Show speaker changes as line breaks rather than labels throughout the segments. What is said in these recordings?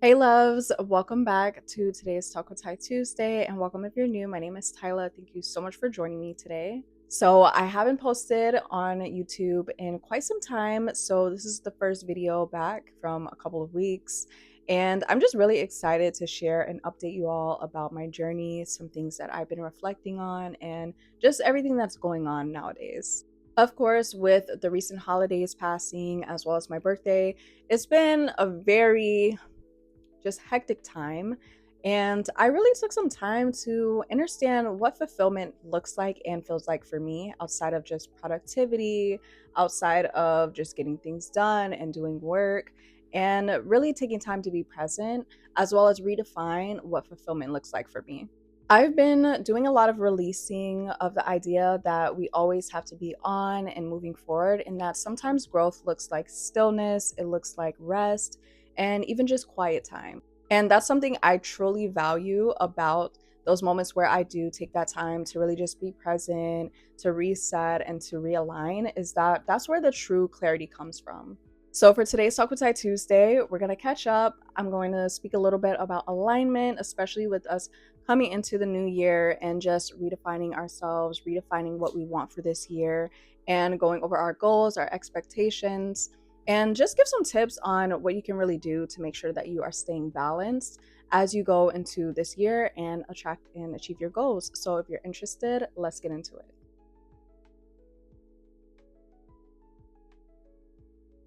Hey loves, welcome back to today's Talk With Tyy Tuesday, and welcome if you're new. My name is Tyla. Thank you so much for joining me today. So I haven't posted on YouTube in quite some time, so this is the first video back from a couple of weeks, and I'm just really excited to share and update you all about my journey, some things that I've been reflecting on, and just everything that's going on nowadays. Of course, with the recent holidays passing as well as my birthday, it's been a very just hectic time. And I really took some time to understand what fulfillment looks like and feels like for me outside of just productivity, outside of just getting things done and doing work, and really taking time to be present, as well as redefine what fulfillment looks like for me. I've been doing a lot of releasing of the idea that we always have to be on and moving forward, and that sometimes growth looks like stillness, it looks like rest, and even just quiet time. And that's something I truly value about those moments where I do take that time to really just be present, to reset, and to realign, is that that's where the true clarity comes from. So for today's Talk with Tyy Tuesday, we're going to catch up. I'm going to speak a little bit about alignment, especially with us coming into the new year and just redefining ourselves, redefining what we want for this year, and going over our goals, our expectations, and just give some tips on what you can really do to make sure that you are staying balanced as you go into this year and attract and achieve your goals. So if you're interested, let's get into it.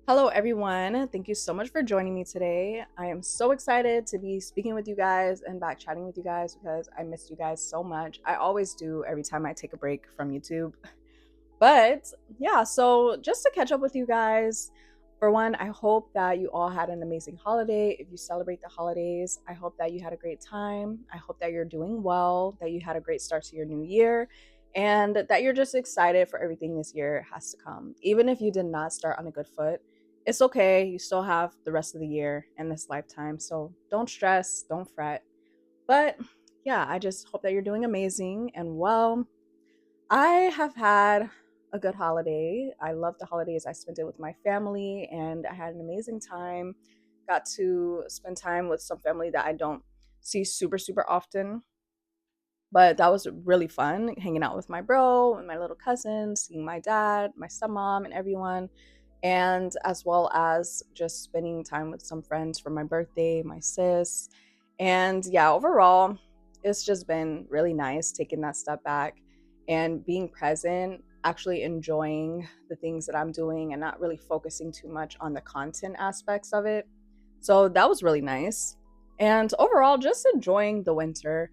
Hello, everyone. Thank you so much for joining me today. I am so excited to be speaking with you guys and back chatting with you guys because I missed you guys so much. I always do every time I take a break from YouTube. But yeah, so just to catch up with you guys, for one, I hope that you all had an amazing holiday. If you celebrate the holidays, I hope that you had a great time. I hope that you're doing well, that you had a great start to your new year, and that you're just excited for everything this year has to come. Even if you did not start on a good foot, it's okay. You still have the rest of the year and this lifetime. So don't stress, don't fret. But yeah, I just hope that you're doing amazing and well. I have had a good holiday. I love the holidays. I spent it with my family and I had an amazing time. Got to spend time with some family that I don't see super often. But that was really fun hanging out with my bro and my little cousins, seeing my dad, my stepmom, and everyone. And as well as just spending time with some friends for my birthday, my sis. And yeah, overall, it's just been really nice taking that step back and being present, actually enjoying the things that I'm doing and not really focusing too much on the content aspects of it. So that was really nice. And overall, just enjoying the winter.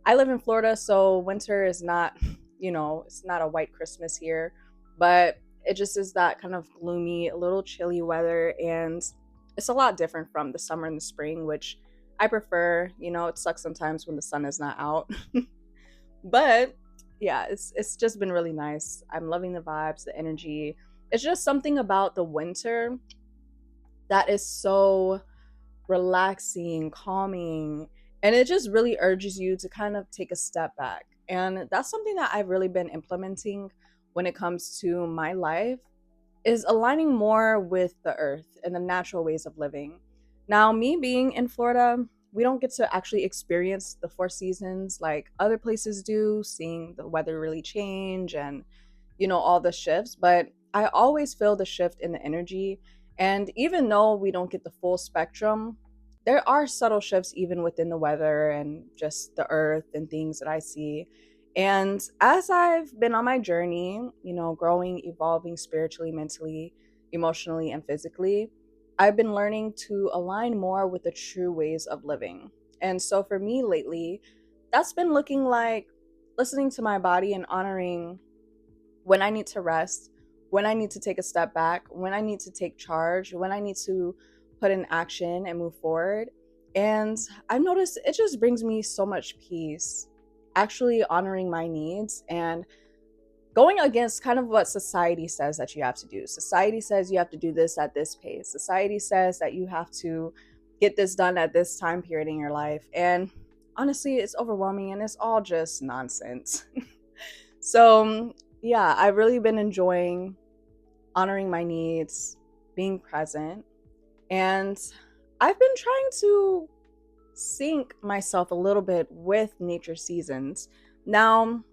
I live in Florida, so winter is not, it's not a white Christmas here, but it just is that kind of gloomy, a little chilly weather. And it's a lot different from the summer and the spring, which I prefer. It sucks sometimes when the sun is not out. But yeah, it's just been really nice. I'm loving the vibes, the energy. It's just something about the winter that is so relaxing, calming, and it just really urges you to kind of take a step back. And that's something that I've really been implementing when it comes to my life is aligning more with the earth and the natural ways of living. Now, me being in Florida, we don't get to actually experience the four seasons like other places do, seeing the weather really change and, all the shifts. But I always feel the shift in the energy. And even though we don't get the full spectrum, there are subtle shifts even within the weather and just the earth and things that I see. And as I've been on my journey, growing, evolving spiritually, mentally, emotionally, and physically, I've been learning to align more with the true ways of living. And so for me lately, that's been looking like listening to my body and honoring when I need to rest, when I need to take a step back, when I need to take charge, when I need to put in action and move forward. And I've noticed it just brings me so much peace, actually honoring my needs and going against kind of what society says that you have to do. Society says you have to do this at this pace. Society says that you have to get this done at this time period in your life. And honestly, it's overwhelming and it's all just nonsense. So, yeah, I've really been enjoying honoring my needs, being present. And I've been trying to sync myself a little bit with nature seasons. Now,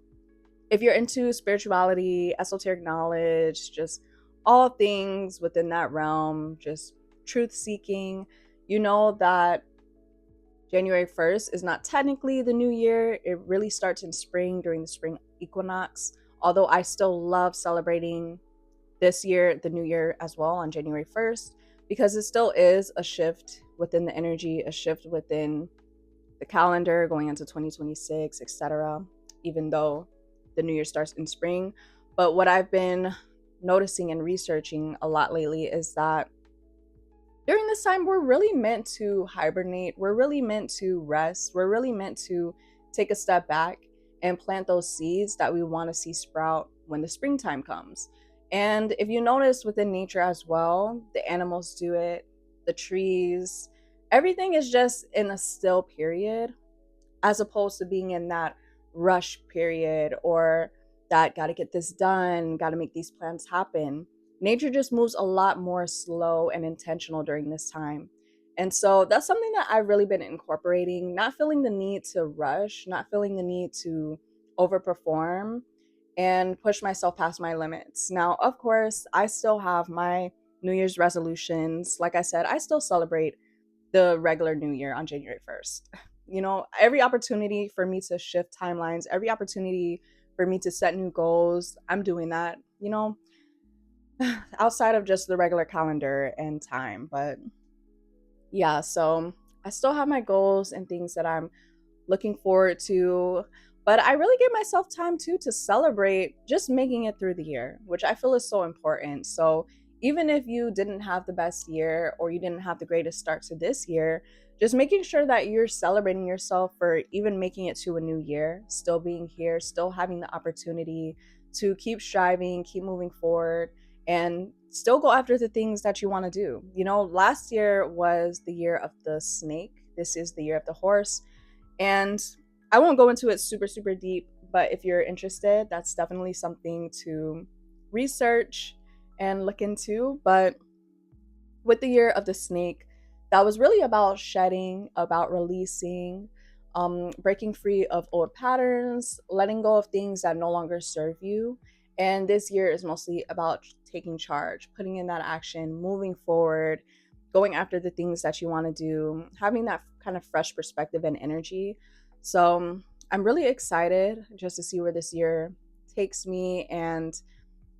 if you're into spirituality, esoteric knowledge, just all things within that realm, just truth seeking, you know that January 1st is not technically the new year. It really starts in spring during the spring equinox. Although I still love celebrating this year, the new year as well, on January 1st, because it still is a shift within the energy, a shift within the calendar going into 2026, etc. Even though the new year starts in spring. But what I've been noticing and researching a lot lately is that during this time, we're really meant to hibernate. We're really meant to rest. We're really meant to take a step back and plant those seeds that we want to see sprout when the springtime comes. And if you notice within nature as well, the animals do it, the trees, everything is just in a still period as opposed to being in that rush period or that got to get this done, got to make these plans happen. Nature just moves a lot more slow and intentional during this time. And so that's something that I've really been incorporating, not feeling the need to rush, not feeling the need to overperform and push myself past my limits. Now, of course, I still have my New Year's resolutions. Like I said, I still celebrate the regular new year on January 1st. You know, every opportunity for me to shift timelines, every opportunity for me to set new goals, I'm doing that, you know, outside of just the regular calendar and time. But yeah, so I still have my goals and things that I'm looking forward to. But I really give myself time too to celebrate just making it through the year, which I feel is so important. So even if you didn't have the best year or you didn't have the greatest start to this year, just making sure that you're celebrating yourself for even making it to a new year, still being here, still having the opportunity to keep striving, keep moving forward, and still go after the things that you want to do. You know, last year was the year of the snake. This is the year of the horse. And I won't go into it super, super deep, but if you're interested, that's definitely something to research and look into. But with the year of the snake, that was really about shedding, about releasing, breaking free of old patterns, letting go of things that no longer serve you. And this year is mostly about taking charge, putting in that action, moving forward, going after the things that you want to do, having that kind of fresh perspective and energy. So I'm really excited just to see where this year takes me. And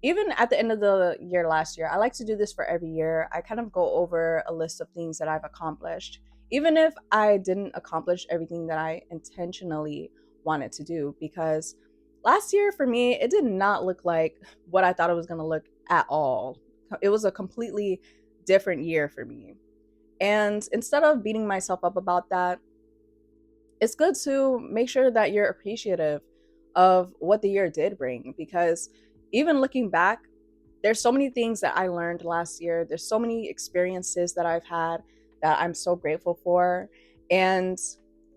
even at the end of the year last year, I like to do this for every year. I kind of go over a list of things that I've accomplished, even if I didn't accomplish everything that I intentionally wanted to do. Because last year for me, it did not look like what I thought it was going to look at all. It was a completely different year for me. And instead of beating myself up about that, it's good to make sure that you're appreciative of what the year did bring, because even looking back, there's so many things that I learned last year. There's so many experiences that I've had that I'm so grateful for. And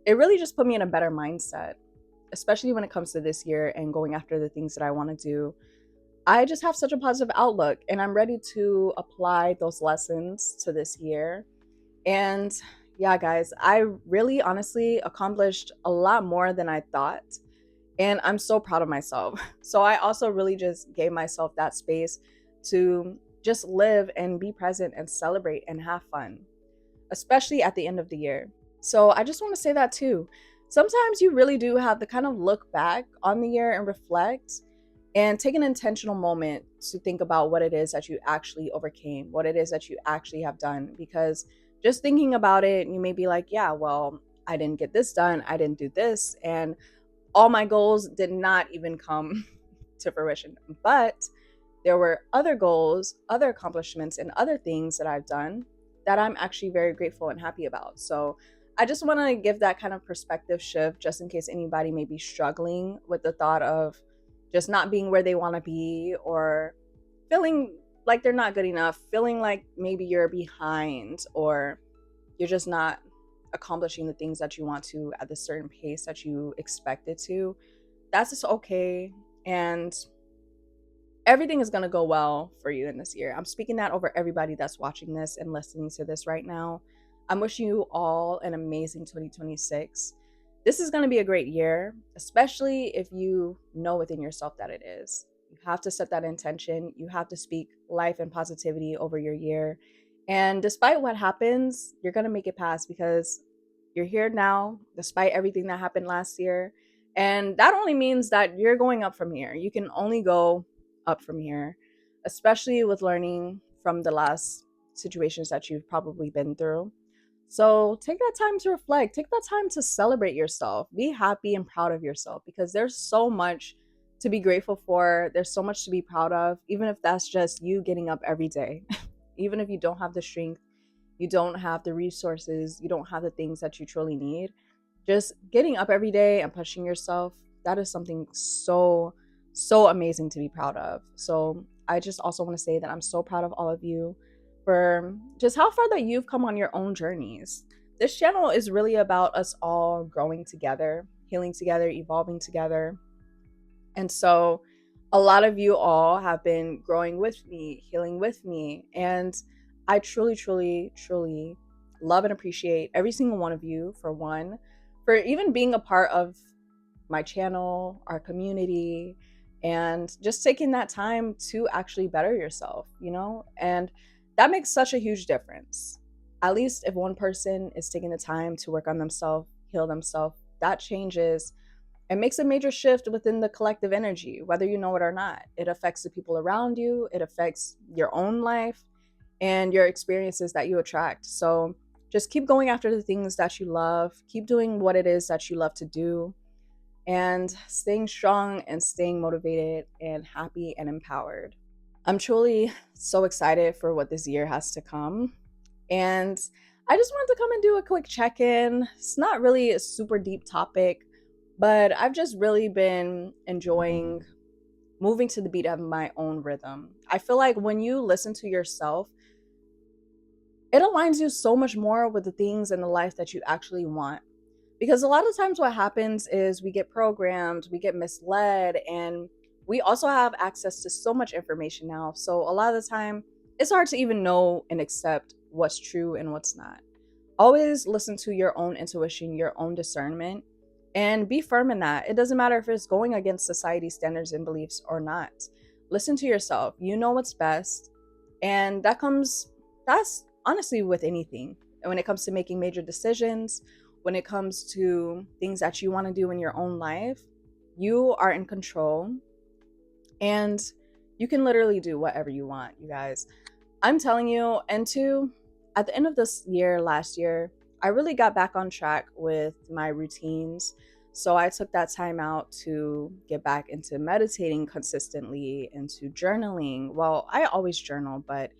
it really just put me in a better mindset, especially when it comes to this year and going after the things that I want to do. I just have such a positive outlook and I'm ready to apply those lessons to this year. And yeah, guys, I really honestly accomplished a lot more than I thought. And I'm so proud of myself. So I also really just gave myself that space to just live and be present and celebrate and have fun, especially at the end of the year. So I just want to say that too. Sometimes you really do have to kind of look back on the year and reflect and take an intentional moment to think about what it is that you actually overcame, what it is that you actually have done. Because just thinking about it, you may be like, yeah, well, I didn't get this done, I didn't do this, and all my goals did not even come to fruition. But there were other goals, other accomplishments, and other things that I've done that I'm actually very grateful and happy about. So I just want to give that kind of perspective shift just in case anybody may be struggling with the thought of just not being where they want to be, or feeling like they're not good enough, feeling like maybe you're behind, or you're just not accomplishing the things that you want to at the certain pace that you expect it to. That's just okay. And everything is going to go well for you in this year. I'm speaking that over everybody that's watching this and listening to this right now. I'm wishing you all an amazing 2026. This is going to be a great year, especially if you know within yourself that it is. You have to set that intention. You have to speak life and positivity over your year. And despite what happens, you're going to make it past because you're here now, despite everything that happened last year. And that only means that you're going up from here. You can only go up from here, especially with learning from the last situations that you've probably been through. So take that time to reflect, take that time to celebrate yourself, be happy and proud of yourself because there's so much to be grateful for. There's so much to be proud of, even if that's just you getting up every day, even if you don't have the strength, you don't have the resources, you don't have the things that you truly need. Just getting up every day and pushing yourself, that is something so amazing to be proud of. So I just also want to say that I'm so proud of all of you for just how far that you've come on your own journeys. This channel is really about us all growing together, healing together, evolving together. And so a lot of you all have been growing with me, healing with me. And I truly love and appreciate every single one of you, for one, for even being a part of my channel, our community, and just taking that time to actually better yourself, you know? And that makes such a huge difference. At least if one person is taking the time to work on themselves, heal themselves, that changes and makes a major shift within the collective energy, whether you know it or not. It affects the people around you, it affects your own life and your experiences that you attract. So just keep going after the things that you love, keep doing what it is that you love to do, and staying strong and staying motivated and happy and empowered. I'm truly so excited for what this year has to come. And I just wanted to come and do a quick check in. It's not really a super deep topic, but I've just really been enjoying moving to the beat of my own rhythm. I feel like when you listen to yourself, it aligns you so much more with the things in the life that you actually want. Because a lot of times what happens is we get programmed, we get misled, and we also have access to so much information now. So a lot of the time, it's hard to even know and accept what's true and what's not. Always listen to your own intuition, your own discernment, and be firm in that. It doesn't matter if it's going against society's standards and beliefs or not. Listen to yourself. You know what's best. And that's honestly with anything. And when it comes to making major decisions, when it comes to things that you want to do in your own life, you are in control and you can literally do whatever you want, you guys. I'm telling you. And two, at the end of this year, last year, I really got back on track with my routines. So I took that time out to get back into meditating consistently, into journaling. Well, I always journal, but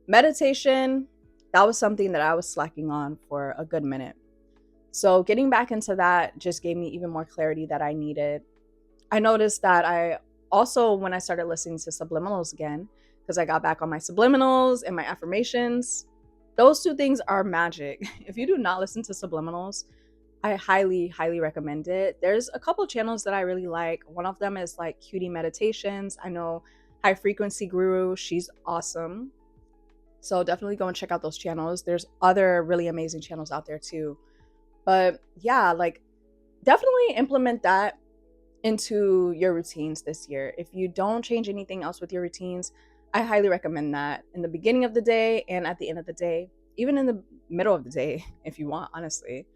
meditation, that was something that I was slacking on for a good minute. So getting back into that just gave me even more clarity that I needed. I noticed that I also, when I started listening to subliminals again, because I got back on my subliminals and my affirmations, those two things are magic. If you do not listen to subliminals, I highly recommend it. There's a couple channels that I really like. One of them is like Cutie Meditations. I know High Frequency Guru, she's awesome. So definitely go and check out those channels. There's other really amazing channels out there too. But yeah, like definitely implement that into your routines this year. If you don't change anything else with your routines, I highly recommend that in the beginning of the day and at the end of the day, even in the middle of the day, if you want, honestly.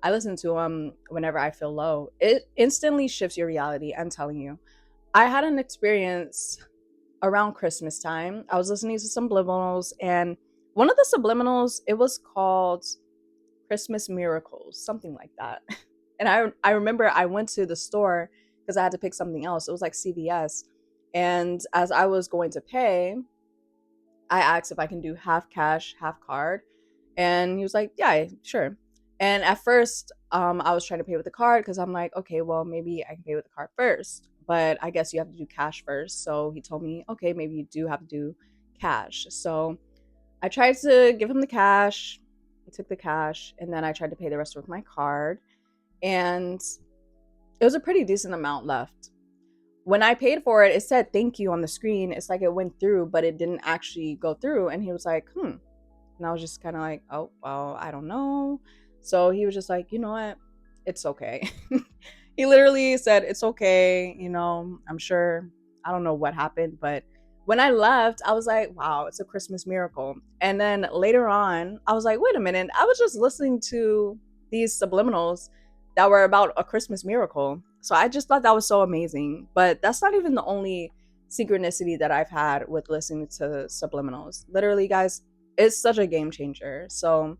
I listen to them whenever I feel low. It instantly shifts your reality, I'm telling you. I had an experience around Christmas time. I was listening to some subliminals, and one of the subliminals, it was called Christmas Miracles, something like that. And I remember I went to the store because I had to pick something else. It was like CVS. And as I was going to pay, I asked if I can do half cash, half card. And he was like, yeah, sure. And at first, I was trying to pay with the card because I'm like, okay, well, maybe I can pay with the card first. But I guess you have to do cash first. So he told me, okay, maybe you do have to do cash. So I tried to give him the cash. He took the cash. And then I tried to pay the rest with my card. And it was a pretty decent amount left. When I paid for it, it said thank you on the screen. It's like it went through, but it didn't actually go through. And he was like, And I was just kind of like, oh, well, I don't know. So he was just like, you know what? It's okay. He literally said, it's okay. I'm sure, I don't know what happened, but when I left, I was like, wow, it's a Christmas miracle. And then later on, I was like, wait a minute. I was just listening to these subliminals that were about a Christmas miracle. So I just thought that was so amazing. But that's not even the only synchronicity that I've had with listening to subliminals. Literally, guys, it's such a game changer. So,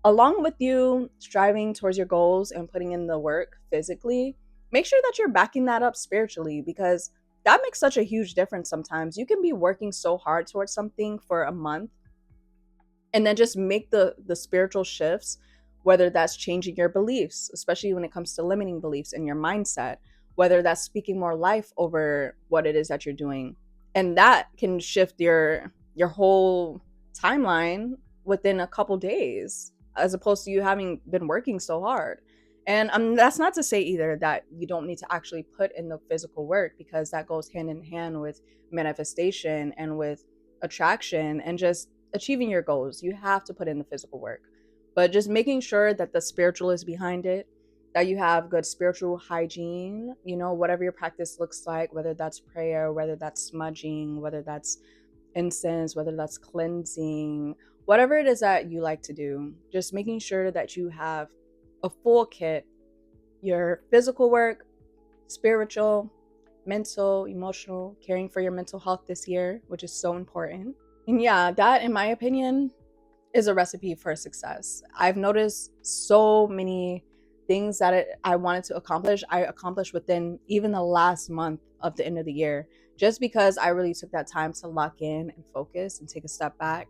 along with you striving towards your goals and putting in the work physically, make sure that you're backing that up spiritually, because that makes such a huge difference sometimes. You can be working so hard towards something for a month and then just make the spiritual shifts, whether that's changing your beliefs, especially when it comes to limiting beliefs in your mindset, whether that's speaking more life over what it is that you're doing, and that can shift your whole timeline within a couple days, as opposed to you having been working so hard. And that's not to say either that you don't need to actually put in the physical work, because that goes hand in hand with manifestation and with attraction and just achieving your goals. You have to put in the physical work, but just making sure that the spiritual is behind it, that you have good spiritual hygiene, whatever your practice looks like, whether that's prayer, whether that's smudging, whether that's incense, whether that's cleansing, whatever it is that you like to do, just making sure that you have a full kit: your physical work, spiritual, mental, emotional, caring for your mental health this year, which is so important. And yeah, that, in my opinion, is a recipe for success. I've noticed so many things that I wanted to accomplish, I accomplished within even the last month of the end of the year, just because I really took that time to lock in and focus and take a step back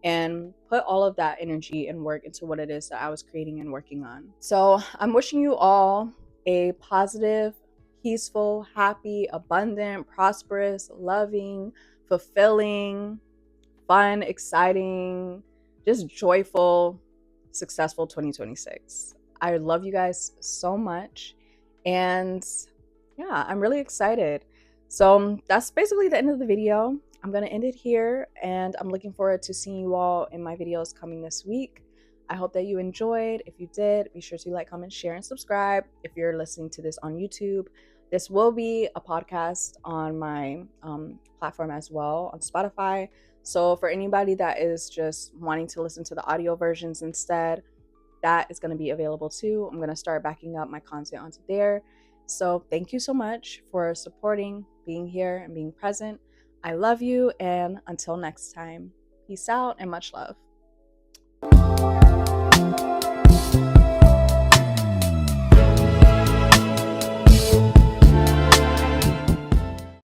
and put all of that energy and work into what it is that I was creating and working on. So I'm wishing you all a positive, peaceful, happy, abundant, prosperous, loving, fulfilling, fun, exciting, just joyful, successful 2026. I love you guys so much. And yeah, I'm really excited. So that's basically the end of the video. I'm going to end it here, and I'm looking forward to seeing you all in my videos coming this week. I hope that you enjoyed. If you did, be sure to like, comment, share, and subscribe. If you're listening to this on YouTube, this will be a podcast on my platform as well, on Spotify. So for anybody that is just wanting to listen to the audio versions instead, that is going to be available too. I'm going to start backing up my content onto there. So thank you so much for supporting, being here, and being present. I love you, and until next time, peace out and much love.